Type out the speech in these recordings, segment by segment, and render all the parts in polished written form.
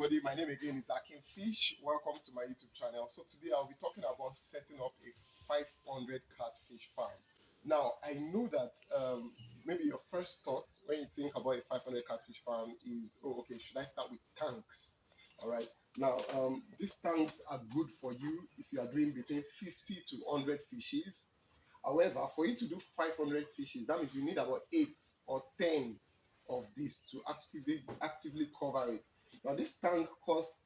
everybody. My name again is Akin Fish. Welcome to my YouTube channel. So today I'll be talking about setting up a 500 catfish farm. Now I know that maybe your first thought when you think about a 500 catfish farm is, oh, okay, should I start with tanks? All right. Now these tanks are good for you if you are doing between 50 to 100 fishes. However, for you to do 500 fishes, that means you need about 8 or 10 of this to actively cover it. Now, this tank costs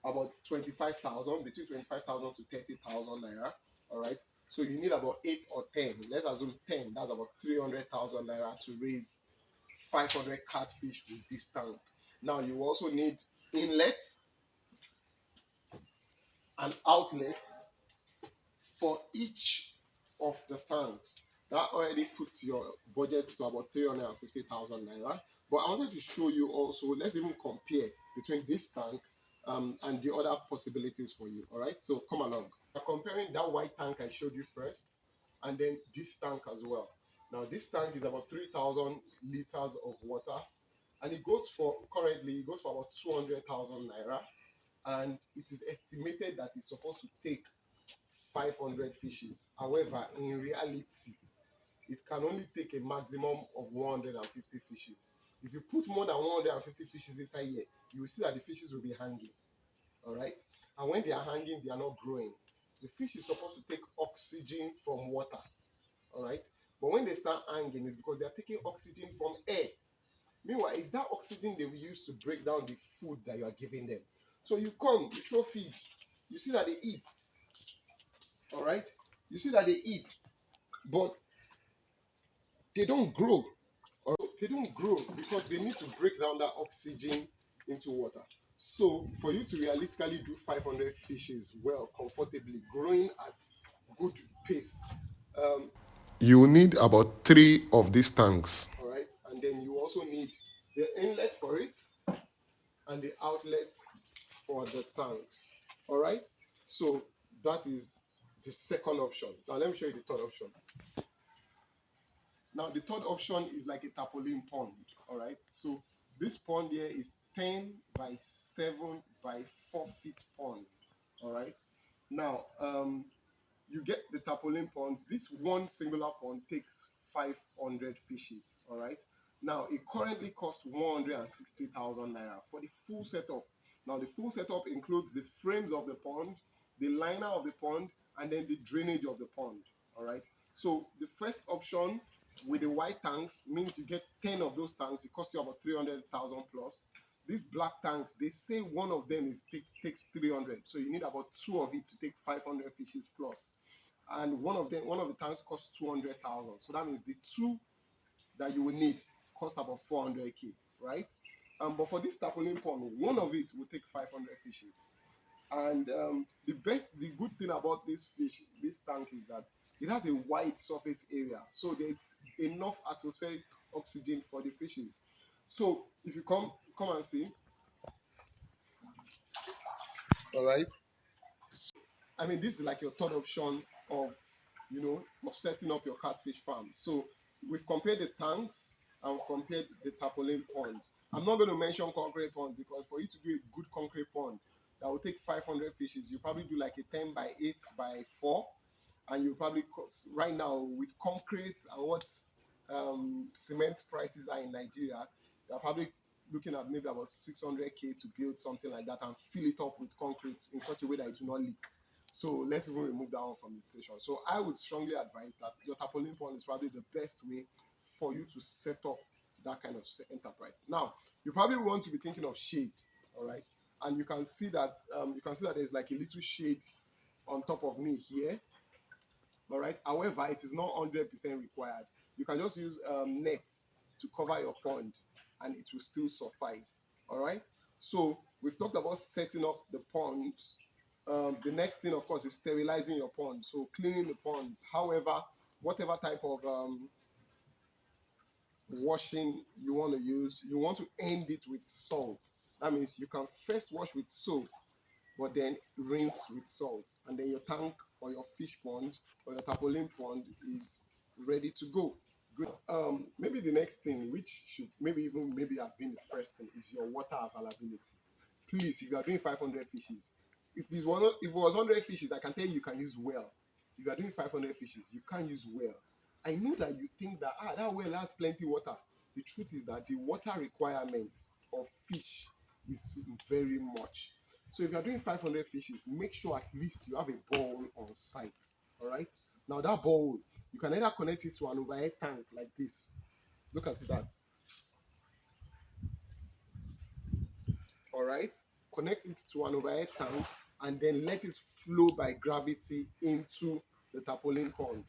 about 25,000, between 25,000 to 30,000 naira. All right. So you need about 8 or 10. Let's assume 10. That's about 300,000 naira to raise 500 catfish with this tank. Now, you also need inlets and outlets for each of the tanks. That already puts your budget to about 350,000 naira. But I wanted to show you also, let's even compare between this tank and the other possibilities for you. All right, so come along. We're comparing that white tank I showed you first and then this tank as well. Now, this tank is about 3,000 liters of water and it goes for, currently, it goes for about 200,000 naira. And it is estimated that it's supposed to take 500 fishes. However, in reality, it can only take a maximum of 150 fishes. If you put more than 150 fishes inside here, you will see that the fishes will be hanging. All right. And when they are hanging, they are not growing. The fish is supposed to take oxygen from water. All right. But when they start hanging, it's because they are taking oxygen from air. Meanwhile, it's that oxygen they will use to break down the food that you are giving them. So you come, you throw feed, you see that they eat. All right. You see that they eat, but they don't grow. Or they don't grow because they need to break down that oxygen into water. So for you to realistically do 500 fishes well, comfortably, growing at good pace, you need about 3 of these tanks. All right, and then you also need the inlet for it and the outlet for the tanks. All right, so that is the second option. Now let me show you the third option. Now the third option is like a tarpaulin pond. All right, so this pond here is 10 by 7 by 4 feet pond. All right, now you get the tarpaulin ponds. This one singular pond takes 500 fishes. All right, now it currently costs 160,000 naira for the full setup. Now the full setup includes the frames of the pond, the liner of the pond, and then the drainage of the pond. All right, so the first option with the white tanks means you get 10 of those tanks. It costs you about 300,000 plus. These black tanks, they say one of them takes 300, so you need about 2 of it to take 500 fishes plus. And one of the tanks costs 200,000, so that means the 2 that you will need cost about 400k, right? But for this tarpaulin pond, one of it will take 500 fishes. And the good thing about this tank is that it has a wide surface area, so there's enough atmospheric oxygen for the fishes. So if you come and see, all right. I mean, this is like your third option of, of setting up your catfish farm. So we've compared the tanks and we've compared the tarpaulin ponds. I'm not going to mention concrete pond because for you to do a good concrete pond that will take 500 fishes, you probably do like a 10 by 8 by 4, and you probably cost, right now with concrete and what cement prices are in Nigeria, you're probably looking at maybe about 600k to build something like that and fill it up with concrete in such a way that it will not leak. So let's even remove that one from the station. So I would strongly advise that your tarpaulin pond is probably the best way for you to set up that kind of enterprise. Now, you probably want to be thinking of shade, all right? And you can see that there's like a little shade on top of me here, all right? However, it is not 100% required. You can just use nets to cover your pond and it will still suffice, all right? So we've talked about setting up the ponds. The next thing, of course, is sterilizing your pond, so cleaning the ponds. However, whatever type of washing you want to use, you want to end it with salt. That means you can first wash with soap, but then rinse with salt, and then your tank or your fish pond or your tarpaulin pond is ready to go. Good. Maybe the next thing, which should maybe have been the first thing, is your water availability. please, if you are doing 500 fishes, if it was 100 fishes, I can tell you you can use well. If you are doing 500 fishes, you can't use well. I know that you think that that well has plenty water. The truth is that the water requirement of fish is very much. So if you are doing 500 fishes, make sure at least you have a bowl on site. All right. Now that bowl, you can either connect it to an overhead tank like this. Look at that. All right, connect it to an overhead tank and then let it flow by gravity into the tarpaulin pond.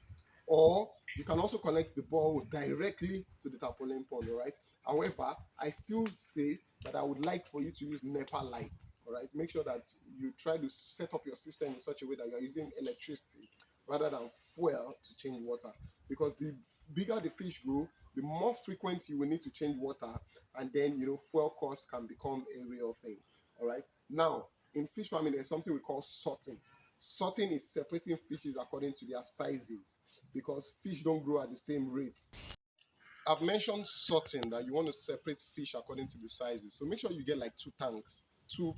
Or you can also connect the ball directly to the tarpaulin pond. All right, however, I still say that I would like for you to use NEPA light. All right, make sure that you try to set up your system in such a way that you are using electricity rather than fuel to change water, because the bigger the fish grow, the more frequent you will need to change water, and then fuel costs can become a real thing. All right, now in fish farming there's something we call sorting. Sorting is separating fishes according to their sizes, because fish don't grow at the same rate. I've mentioned sorting, that you want to separate fish according to the sizes. So make sure you get like 2 tanks, 2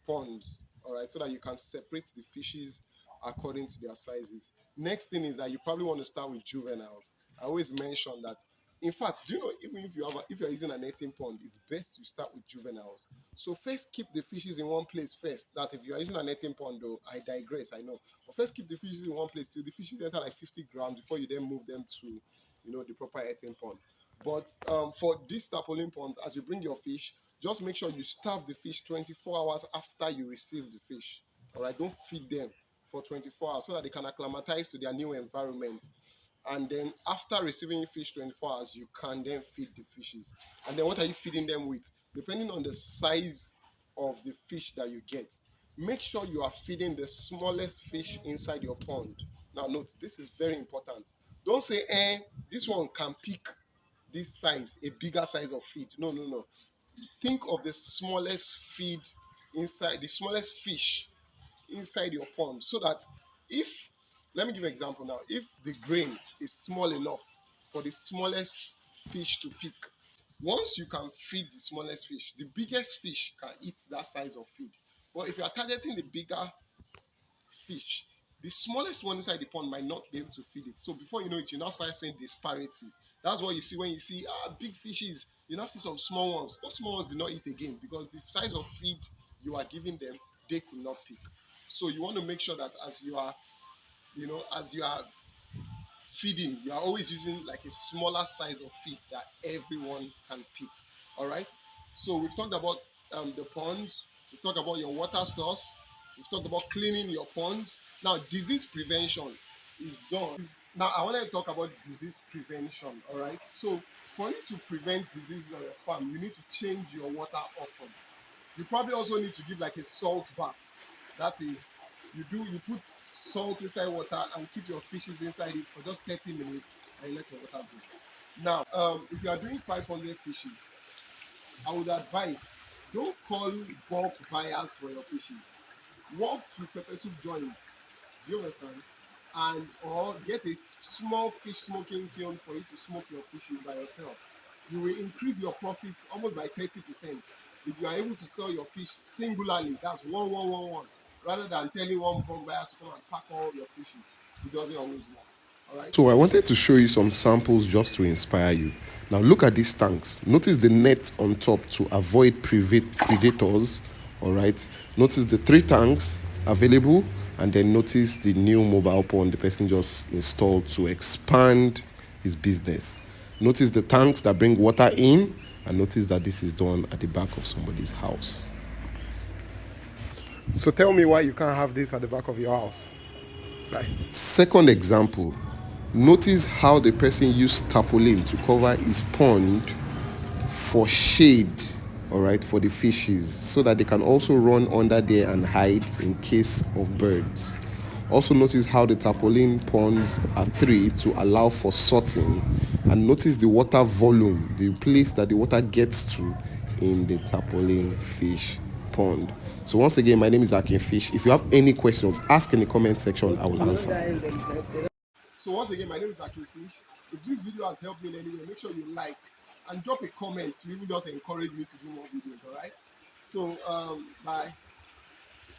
ponds, all right, so that you can separate the fishes according to their sizes. Next thing is that you probably want to start with juveniles. I always mention that. In fact, do you know, even if you're using a netting pond, it's best you start with juveniles. So first keep the fishes in one place first. That's if you're using a netting pond, though. I digress, I know. But first keep the fishes in one place till the fishes enter like 50 grams before you then move them to the proper netting pond. But for these tarpaulin ponds, as you bring your fish, just make sure you starve the fish 24 hours after you receive the fish. All right, don't feed them for 24 hours so that they can acclimatize to their new environment. And then after receiving fish 24 hours, you can then feed the fishes. And then what are you feeding them with? Depending on the size of the fish that you get, make sure you are feeding the smallest fish inside your pond. Now note, this is very important. Don't say, this one can pick this size, a bigger size of feed. No, no, no. Think of the smallest feed inside, the smallest fish inside your pond, so that if, let me give you an example now, if the grain is small enough for the smallest fish to pick, once you can feed the smallest fish, the biggest fish can eat that size of feed. But if you are targeting the bigger fish, the smallest one inside the pond might not be able to feed it. So before you know it, you now start seeing disparity. That's what you see when you see big fishes. You now see some small ones. Those small ones did not eat again because the size of feed you are giving them, they could not pick. So you want to make sure that as you are feeding, you are always using like a smaller size of feed that everyone can pick. All right. So we've talked about the ponds. We've talked about your water source. We've talked about cleaning your ponds. Now, disease prevention is done. Now, I want to talk about disease prevention. All right. So for you to prevent diseases on your farm, you need to change your water often. You probably also need to give like a salt bath. That is, you put salt inside water and keep your fishes inside it for just 30 minutes and let your water go. Now, if you are doing 500 fishes, I would advise, don't call bulk buyers for your fishes. Walk to pepper soup joints. Do you understand? And or get a small fish smoking kiln for you to smoke your fishes by yourself. You will increase your profits almost by 30% if you are able to sell your fish singularly. That's one, rather than telling one bulk buyer to come and pack all your fishes. It doesn't always work. All right. So I wanted to show you some samples just to inspire you. Now look at these tanks. Notice the net on top to avoid predators. All right. Notice the 3 tanks available, and then notice the new mobile pond the person just installed to expand his business. Notice the tanks that bring water in, and notice that this is done at the back of somebody's house. So tell me why you can't have this at the back of your house. Right. Second example, notice how the person used tarpaulin to cover his pond for shade, all right, for the fishes, so that they can also run under there and hide in case of birds. Also notice how the tarpaulin ponds are 3 to allow for sorting, and notice the water volume, the place that the water gets to in the tarpaulin fish pond. So once again, my name is Akin Fish. If you have any questions, ask in the comment section. I will answer. So once again, my name is Akin Fish. If this video has helped me in any way, make sure you like and drop a comment to even just encourage me to do more videos. All right. So bye.